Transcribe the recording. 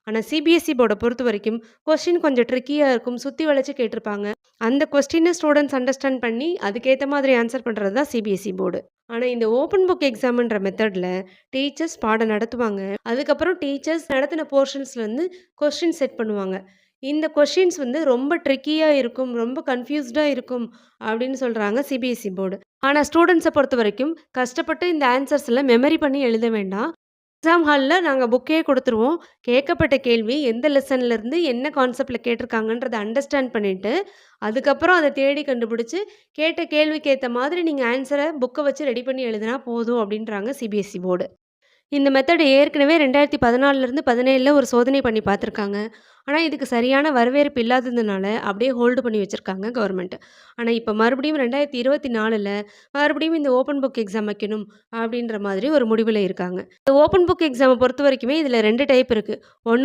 ஆனா சிபிஎஸ்இ போர்ட பொறுத்தவரைக்கும் கொஸ்டின் கொஞ்சம் ட்ரிக்கியா இருக்கும். சுத்தி வளைச்சு கேட்டிருப்பாங்க. அந்த கொஸ்டின ஸ்டூடண்ட்ஸ் அண்டர்ஸ்டாண்ட் பண்ணி, அதுக்கேத்த மாதிரி ஆன்சர் பண்றது தான் சிபிஎஸ்இ போர்டு. ஆனா இந்த ஓப்பன் புக் எக்ஸாம்ன்ற மெத்தட்ல டீச்சர்ஸ் பாடம் நடத்துவாங்க. அதுக்கப்புறம் டீச்சர்ஸ் நடத்தின போர்ஷன்ஸ்லேருந்து கொஸ்டின் செட் பண்ணுவாங்க. இந்த கொஸ்டின்ஸ் வந்து ரொம்ப ட்ரிக்கியா இருக்கும், ரொம்ப கன்ஃப்யூஸ்டா இருக்கும் அப்படின்னு சொல்றாங்க சிபிஎஸ்இ போர்டு. ஆனா ஸ்டூடண்ட்ஸ பொறுத்தவரைக்கும் கஷ்டப்பட்டு இந்த ஆன்சர்ஸ் எல்லாம் மெமரி பண்ணி எழுத வேண்டாம். எக்ஸாம் ஹால்ல நாங்க புக்கே குடுத்துருவோம். கேட்கப்பட்ட கேள்வி எந்த லெசன்லேருந்து என்ன கான்செப்ட்ல கேட்டிருக்காங்கன்றத அண்டர்ஸ்டாண்ட் பண்ணிட்டு, அதுக்கப்புறம் அத தேடி கண்டுபிடிச்சு, கேட்ட கேள்விக்கு ஏத்த மாதிரி நீங்க ஆன்ஸர புக்க வச்சு ரெடி பண்ணி எழுதினா போதும் அப்டின்றாங்க சிபிஎஸ்இ போர்டு. இந்த மெத்தட் ஏற்கனவே 2014லேருந்து 17ல ஒரு சோதனை பண்ணி பார்த்துருக்காங்க. ஆனா, இதுக்கு சரியான வரவேற்பு இல்லாததுனால அப்படியே ஹோல்டு பண்ணி வச்சிருக்காங்க கவர்மெண்ட். ஆனா, இப்ப மறுபடியும் 2024ல மறுபடியும் இந்த ஓப்பன் புக் எக்ஸாம் வைக்கணும் அப்படின்ற மாதிரி ஒரு முடிவுல இருக்காங்க. இந்த ஓப்பன் புக் எக்ஸாம பொறுத்தவரைக்குமே இதுல 2 டைப் இருக்கு. ஒண்ணு